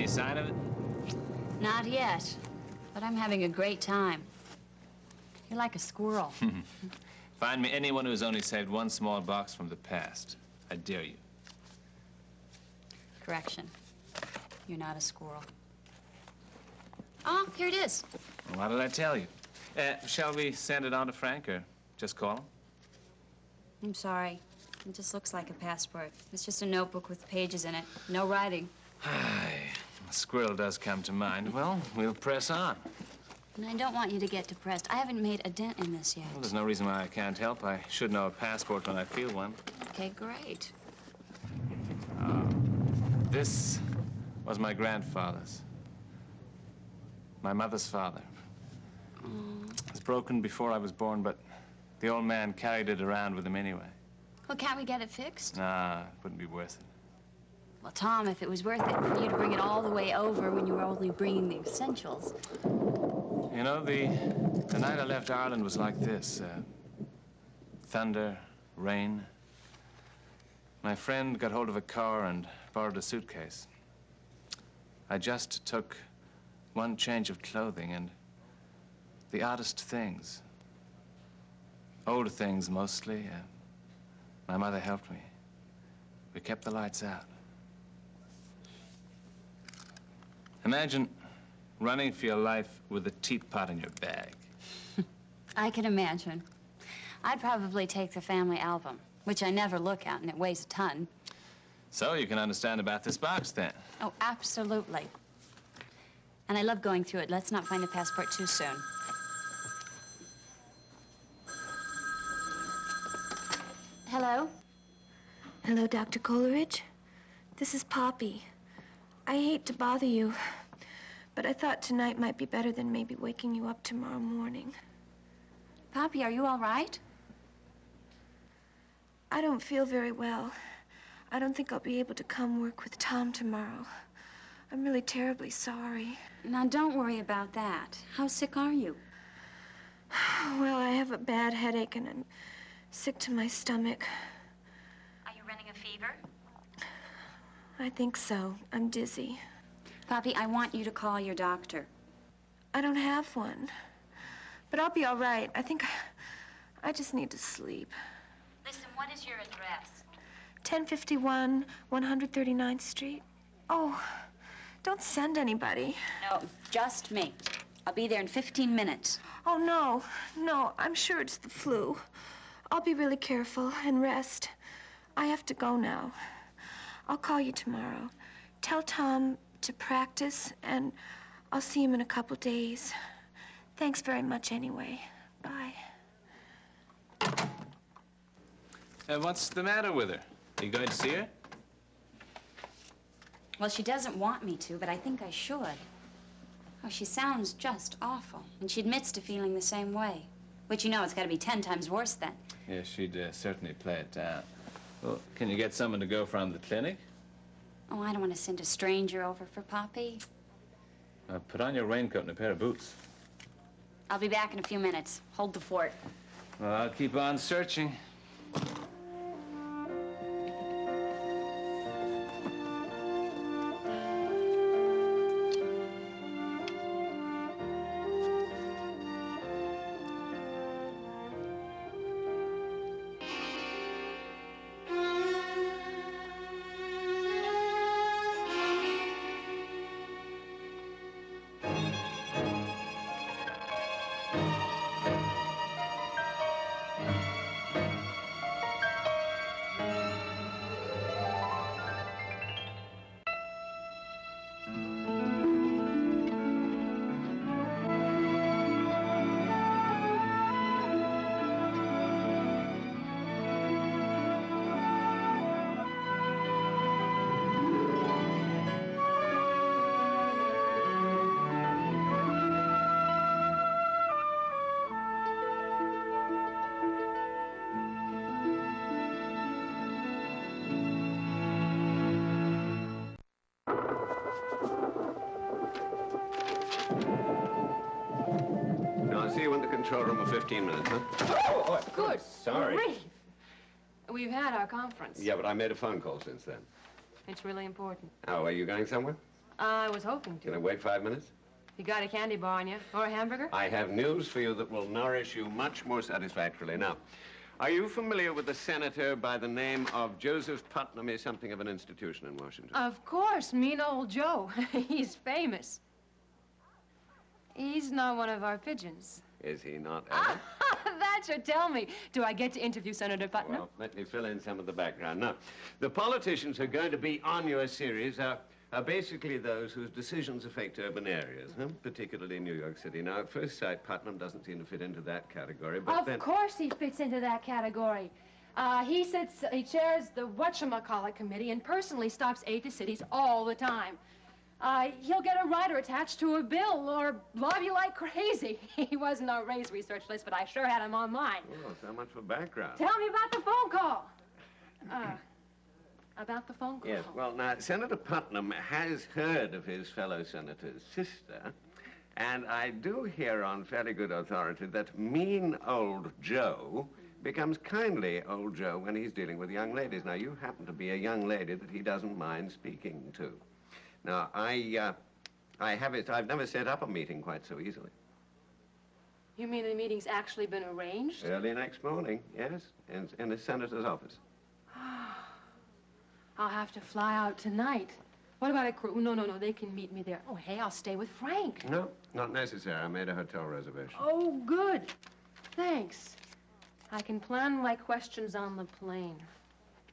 Any sign of it? Not yet, but I'm having a great time. You're like a squirrel. Find me anyone who's only saved one small box from the past. I dare you. Correction. You're not a squirrel. Oh, here it is. Well, what did I tell you? Shall we send it on to Frank or just call him? I'm sorry. It just looks like a passport. It's just a notebook with pages in it. No writing. Aye, a squirrel does come to mind. Well, we'll press on. And I don't want you to get depressed. I haven't made a dent in this yet. Well, there's no reason why I can't help. I should know a passport when I feel one. Okay, great. This was my grandfather's. My mother's father. It was broken before I was born, but the old man carried it around with him anyway. Well, can't we get it fixed? Nah, it wouldn't be worth it. Well, Tom, if it was worth it for you to bring it all the way over when you were only bringing the essentials. You know, the night I left Ireland was like this. Thunder, rain. My friend got hold of a car and borrowed a suitcase. I just took one change of clothing and the oddest things. Old things, mostly. My mother helped me. We kept the lights out. Imagine running for your life with a teapot in your bag. I can imagine. I'd probably take the family album, which I never look at, and it weighs a ton. So you can understand about this box, then? Oh, absolutely. And I love going through it. Let's not find the passport too soon. Hello? Hello, Dr. Coleridge. This is Poppy. I hate to bother you, but I thought tonight might be better than maybe waking you up tomorrow morning. Poppy, are you all right? I don't feel very well. I don't think I'll be able to come work with Tom tomorrow. I'm really terribly sorry. Now, don't worry about that. How sick are you? Well, I have a bad headache and I'm sick to my stomach. Are you running a fever? I think so. I'm dizzy. Poppy, I want you to call your doctor. I don't have one. But I'll be all right. I think I just need to sleep. Listen, what is your address? 1051 139th Street. Oh, don't send anybody. No, just me. I'll be there in 15 minutes. Oh, no, I'm sure it's the flu. I'll be really careful and rest. I have to go now. I'll call you tomorrow. Tell Tom to practice, and I'll see him in a couple days. Thanks very much anyway. Bye. What's the matter with her? Are you going to see her? Well, she doesn't want me to, but I think I should. Oh, she sounds just awful, and she admits to feeling the same way. Which, you know, it's got to be 10 times worse then. Yeah, she'd certainly play it down. Well, can you get someone to go from the clinic? Oh, I don't want to send a stranger over for Poppy. Put on your raincoat and a pair of boots. I'll be back in a few minutes. Hold the fort. Well, I'll keep on searching. I'll see you in the control room in 15 minutes, huh? Oh, good. Sorry. Grief. We've had our conference. Yeah, but I made a phone call since then. It's really important. Oh, are you going somewhere? I was hoping Can I to. wait 5 minutes? You got a candy bar on you? Or a hamburger? I have news for you that will nourish you much more satisfactorily. Now, are you familiar with a senator by the name of Joseph Putnam? He's something of an institution in Washington. Of course, mean old Joe. He's famous. He's not one of our pigeons. Is he not, Ella? That should tell me. Do I get to interview Senator Putnam? Well, let me fill in some of the background. Now, the politicians who are going to be on your series are basically those whose decisions affect urban areas, particularly New York City. Now, at first sight, Putnam doesn't seem to fit into that category, but then... Of course he fits into that category. He chairs the whatchamacallit committee and personally stops aid to cities all the time. He'll get a rider attached to a bill or lobby like crazy. He wasn't on Ray's research list, but I sure had him on mine. Oh, so much for background. Tell me about the phone call. About the phone call. Yes, well, now, Senator Putnam has heard of his fellow senator's sister, and I do hear on fairly good authority that mean old Joe becomes kindly old Joe when he's dealing with young ladies. Now, you happen to be a young lady that he doesn't mind speaking to. Now, I've never set up a meeting quite so easily. You mean the meeting's actually been arranged? Early next morning, yes, in the senator's office. I'll have to fly out tonight. What about a crew? No, they can meet me there. Oh, hey, I'll stay with Frank. No, not necessary. I made a hotel reservation. Oh, good. Thanks. I can plan my questions on the plane.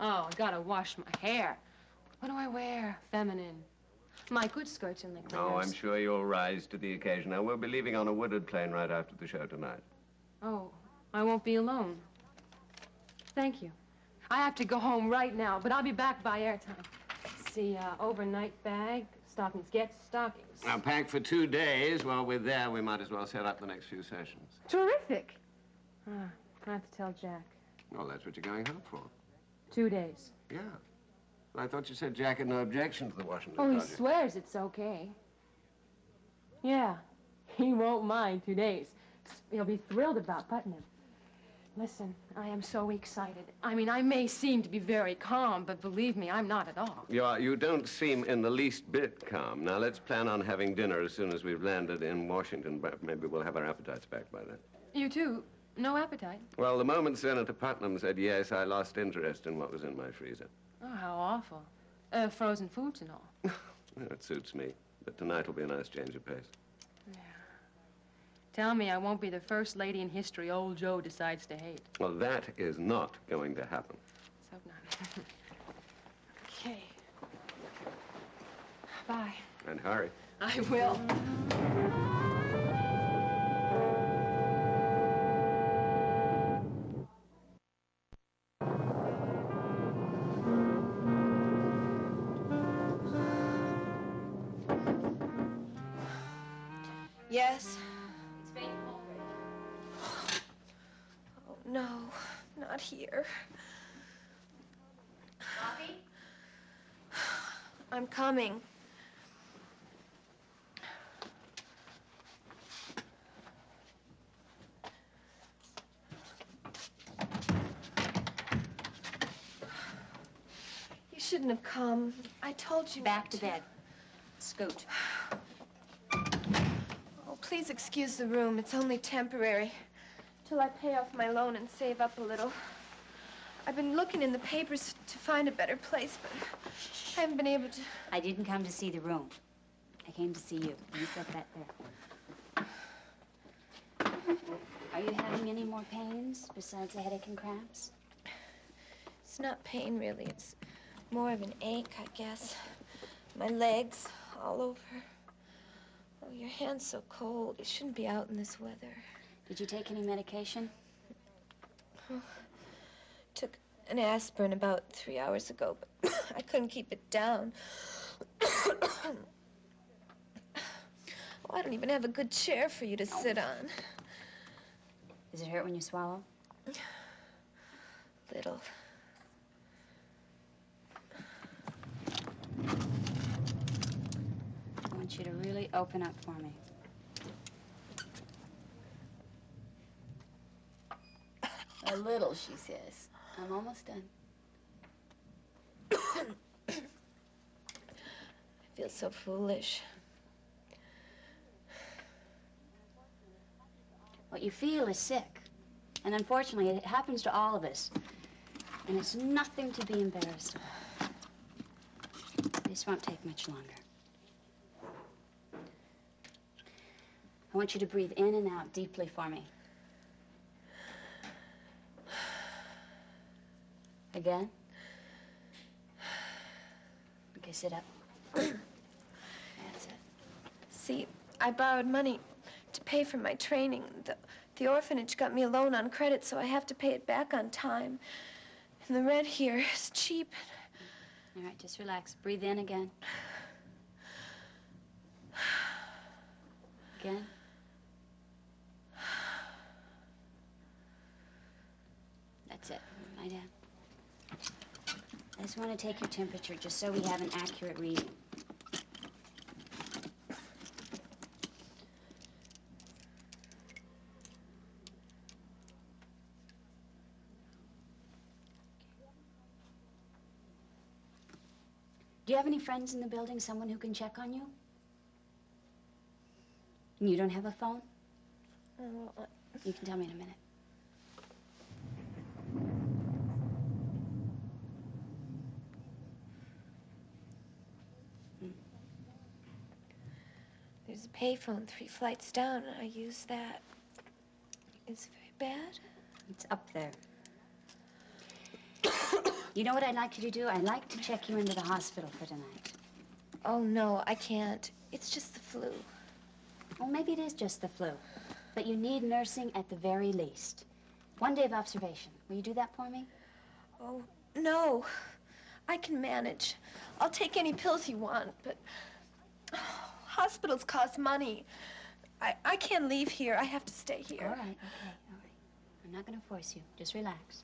Oh, I gotta wash my hair. What do I wear? Feminine. My good skirt's in the cleaners. Oh, I'm sure you'll rise to the occasion. Now, we'll be leaving on a wooded plane right after the show tonight. Oh, I won't be alone. Thank you. I have to go home right now, but I'll be back by airtime. See, overnight bag, stockings, get stockings. Now, packed for 2 days. While we're there, we might as well set up the next few sessions. Terrific. I have to tell Jack. Well, that's what you're going home for. 2 days. Yeah. I thought you said Jack had no objection to the Washington Oh, he project. swears it's okay. Yeah, he won't mind 2 days. He'll be thrilled about Putnam. Listen, I am so excited. I mean, I may seem to be very calm, but believe me, I'm not at all. You don't seem in the least bit calm. Now, let's plan on having dinner as soon as we've landed in Washington, but maybe we'll have our appetites back by then. You too? No appetite? Well, the moment Senator Putnam said yes, I lost interest in what was in my freezer. Oh, how awful. Frozen foods and all. It suits me, but tonight will be a nice change of pace. Tell me I won't be the first lady in history old Joe decides to hate. Well, that is not going to happen. Let's hope not. Okay. Bye. And hurry. I will. Yes? It's Fanny Mulberry. Oh, no, not here. Coffee? I'm coming. You shouldn't have come. I told you Back not to bed. Scoot. Oh, please excuse the room. It's only temporary. Till I pay off my loan and save up a little. I've been looking in the papers to find a better place, but I haven't been able to... I didn't come to see the room. I came to see you. You set that there. Are you having any more pains besides the headache and cramps? It's not pain, really. It's more of an ache, I guess. My legs all over. Oh, your hand's so cold. You shouldn't be out in this weather. Did you take any medication? Took an aspirin about 3 hours ago, but I couldn't keep it down. Oh, I don't even have a good chair for you to sit on. Does it hurt when you swallow? Little. I want you to really open up for me. A little, she says. I'm almost done. feel so foolish. What you feel is sick. And unfortunately, it happens to all of us. And it's nothing to be embarrassed about. This won't take much longer. I want you to breathe in and out deeply for me. Again. Okay, sit up. That's it. See, I borrowed money to pay for my training. The orphanage got me a loan on credit, so I have to pay it back on time. And the rent here is cheap. All right, just relax. Breathe in again. Again. That's it. Lie down. I just want to take your temperature just so we have an accurate reading. Do you have any friends in the building, someone who can check on you? And you don't have a phone? You can tell me in a minute. There's a payphone 3 flights down. I use that. Is it very bad? It's up there. You know what I'd like you to do? I'd like to check you into the hospital for tonight. Oh, no, I can't. It's just the flu. Well, maybe it is just the flu. But you need nursing at the very least. 1 day of observation. Will you do that for me? Oh, no. I can manage. I'll take any pills you want, but hospitals cost money. I can't leave here. I have to stay here. All right, okay, all right. I'm not going to force you. Just relax.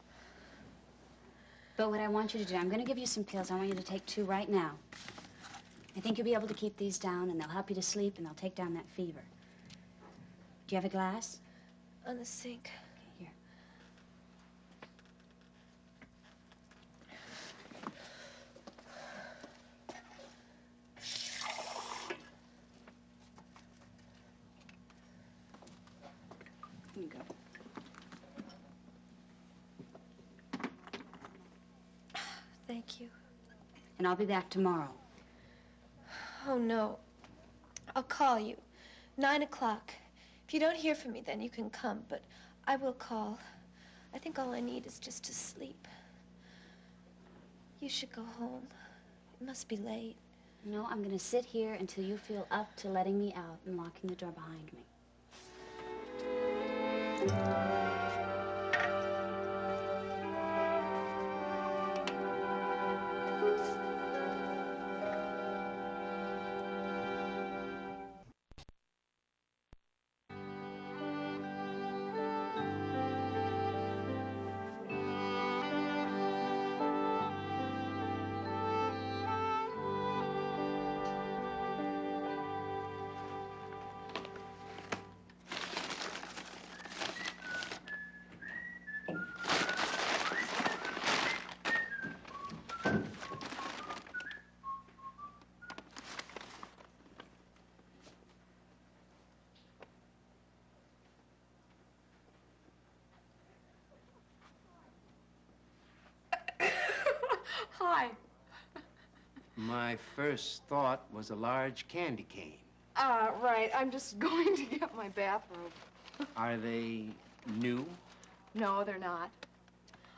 But what I want you to do, I'm going to give you some pills. I want you to take 2 right now. I think you'll be able to keep these down, and they'll help you to sleep, and they'll take down that fever. Do you have a glass? On the sink. Okay, here. Here you go. Thank you. And I'll be back tomorrow. Oh, no. I'll call you. 9 o'clock. If you don't hear from me, then you can come, but I will call. I think all I need is just to sleep. You should go home. It must be late. No, I'm going to sit here until you feel up to letting me out and locking the door behind me. Hi. My first thought was a large candy cane. Right. I'm just going to get my bathrobe. Are they new? No, they're not.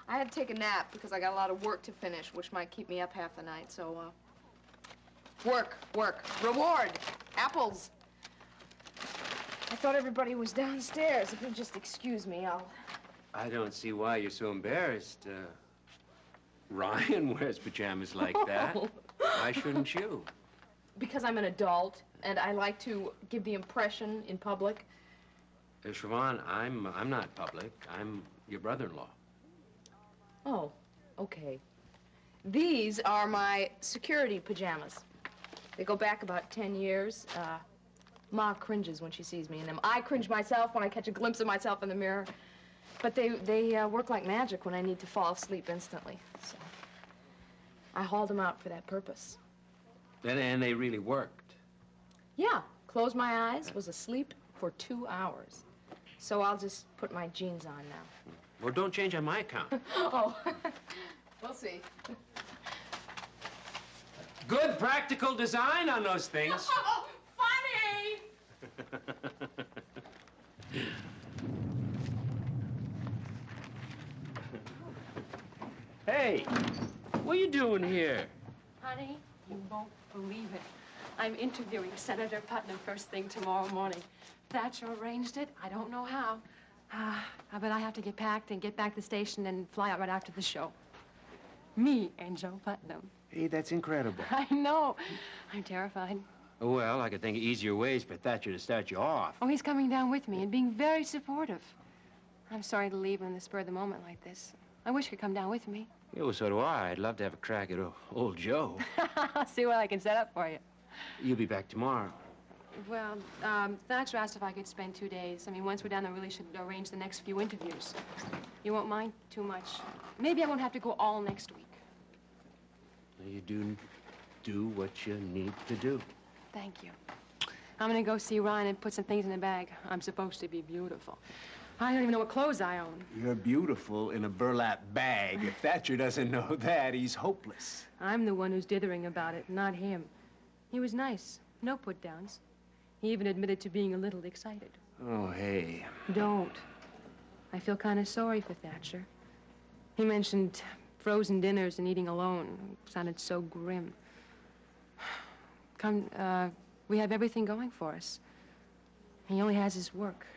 I had to take a nap because I got a lot of work to finish, which might keep me up half the night, so, work. Reward. Apples. I thought everybody was downstairs. If you'll just excuse me, I don't see why you're so embarrassed. Ryan wears pajamas like that. Why shouldn't you? Because I'm an adult, and I like to give the impression in public. Siobhan, I'm not public. I'm your brother-in-law. Oh, okay. These are my security pajamas. They go back about 10 years. Ma cringes when she sees me in them. I cringe myself when I catch a glimpse of myself in the mirror. But they work like magic when I need to fall asleep instantly. So I hauled them out for that purpose. And they really worked. Yeah, closed my eyes, was asleep for 2 hours. So I'll just put my jeans on now. Well, don't change on my account. Oh, we'll see. Good practical design on those things. Oh, funny! Hey, what are you doing here? Honey, you won't believe it. I'm interviewing Senator Putnam first thing tomorrow morning. Thatcher arranged it. I don't know how. But I have to get packed and get back to the station and fly out right after the show. Me and Joe Putnam. Hey, that's incredible. I know. I'm terrified. Well, I could think of easier ways for Thatcher to start you off. Oh, he's coming down with me and being very supportive. I'm sorry to leave on the spur of the moment like this. I wish he could come down with me. Yeah, well, so do I. I'd love to have a crack at old Joe. I'll see what I can set up for you. You'll be back tomorrow. Well, Thatcher asked if I could spend 2 days. I mean, once we're down there, we really should arrange the next few interviews. You won't mind too much. Maybe I won't have to go all next week. You do what you need to do. Thank you. I'm gonna go see Ryan and put some things in the bag. I'm supposed to be beautiful. I don't even know what clothes I own. You're beautiful in a burlap bag. If Thatcher doesn't know that, he's hopeless. I'm the one who's dithering about it, not him. He was nice. No put-downs. He even admitted to being a little excited. Oh, hey. Don't. I feel kind of sorry for Thatcher. He mentioned frozen dinners and eating alone. It sounded so grim. We have everything going for us. He only has his work.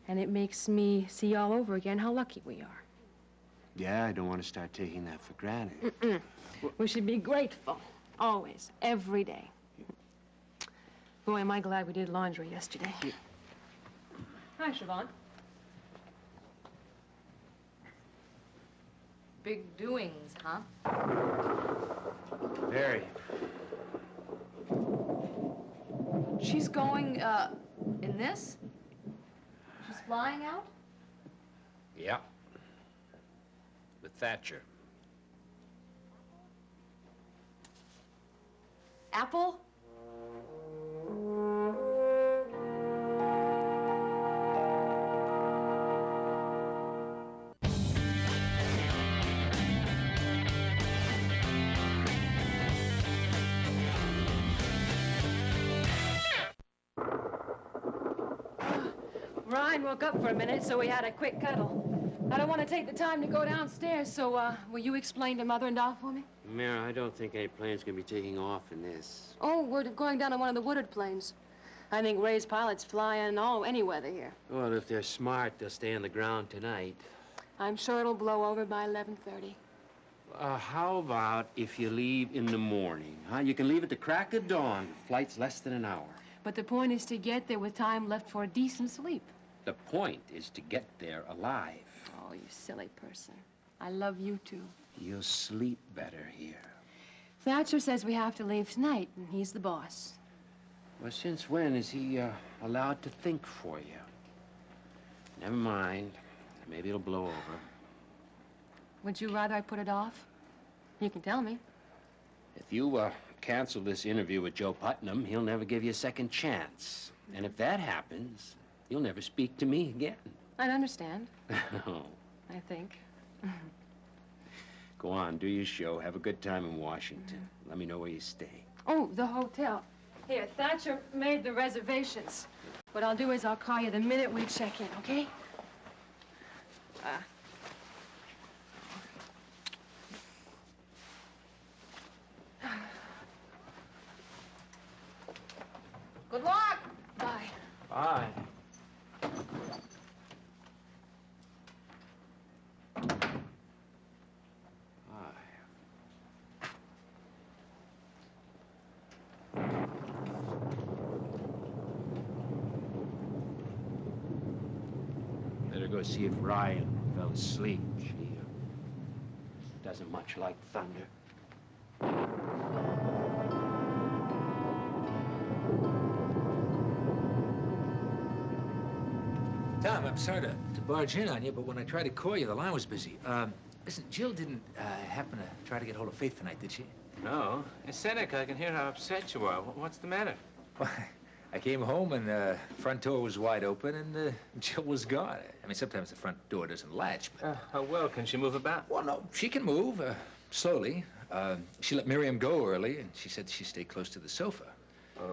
And it makes me see all over again how lucky we are. Yeah, I don't want to start taking that for granted. We should be grateful. Always. Every day. Boy, am I glad we did laundry yesterday. Hi, Siobhan. Big doings, huh? Very. She's going, in this? She's flying out? Yeah. With Thatcher. Apple? Ryan woke up for a minute, so we had a quick cuddle. I don't want to take the time to go downstairs, so, will you explain to Mother and Doll for me? Mira, I don't think any plane's gonna be taking off in this. Oh, we're going down on one of the Woodard planes. I think Ray's pilots fly in any weather here. Well, if they're smart, they'll stay on the ground tonight. I'm sure it'll blow over by 11:30. How about if you leave in the morning, huh? You can leave at the crack of dawn. The flight's less than an hour. But the point is to get there with time left for a decent sleep. The point is to get there alive. Oh, you silly person. I love you, too. You'll sleep better here. Thatcher says we have to leave tonight, and he's the boss. Well, since when is he allowed to think for you? Never mind. Maybe it'll blow over. Would you rather I put it off? You can tell me. If you cancel this interview with Joe Putnam, he'll never give you a second chance. And if that happens, you'll never speak to me again. I'd understand, No. I think. Go on, do your show. Have a good time in Washington. Let me know where you stay. Oh, the hotel. Here, Thatcher made the reservations. What I'll do is I'll call you the minute we check in, okay? Good luck! Bye. Bye. Better go see if Ryan fell asleep. She doesn't much like thunder. Tom, I'm sorry to barge in on you, but when I tried to call you, the line was busy. Listen, Jill didn't happen to try to get hold of Faith tonight, did she? No. Hey, Seneca, I can hear how upset you are. What's the matter? Well, I came home and the front door was wide open and Jill was gone. I mean, sometimes the front door doesn't latch, but... How well can she move about? Well, no, she can move, slowly. She let Miriam go early, and she said she stayed close to the sofa.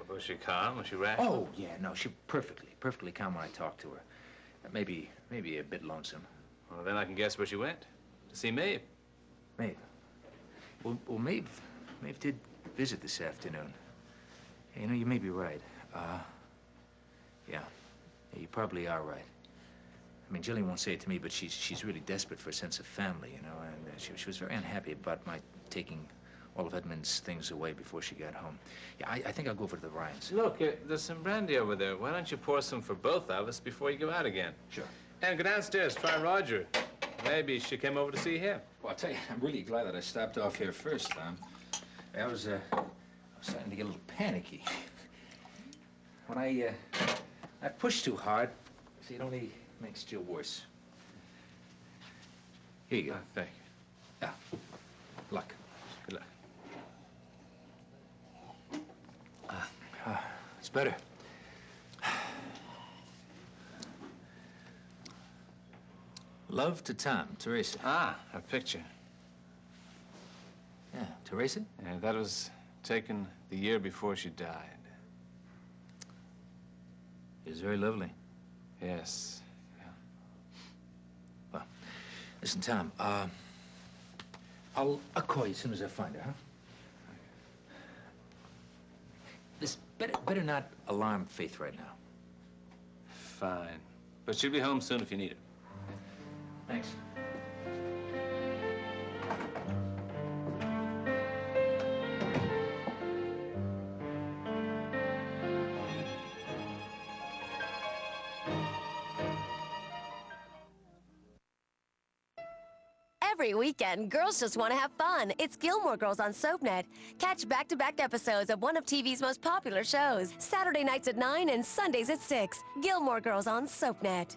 Was she calm? Was she rational? Oh, yeah, no, she perfectly calm when I talked to her. Maybe a bit lonesome. Well, then I can guess where she went. To see Maeve. Maeve? Well, Maeve did visit this afternoon. Hey, you know, you may be right. Yeah, you probably are right. I mean, Jillian won't say it to me, but she's really desperate for a sense of family, you know, and she was very unhappy about my taking all of Edmund's things away before she got home. Yeah, I think I'll go over to the Ryans. Look, there's some brandy over there. Why don't you pour some for both of us before you go out again? Sure. And go downstairs, try Roger. Maybe she came over to see him. Well, I'll tell you, I'm really glad that I stopped off here first, Tom. I was starting to get a little panicky. When I pushed too hard, see, it only makes Jill worse. Here you go. Thank you. Yeah. Luck. Good luck. It's better. Love to Tom, Teresa. Ah, a picture. Yeah, Teresa? Yeah, that was taken the year before she died. It was very lovely. Yes. Yeah. Well, listen, Tom, I'll call you as soon as I find her, huh? This better not alarm Faith right now. Fine. But she'll be home soon if you need her. Thanks. Every weekend, girls just want to have fun. It's Gilmore Girls on SoapNet. Catch back-to-back episodes of one of TV's most popular shows. Saturday nights at 9 and Sundays at 6. Gilmore Girls on SoapNet.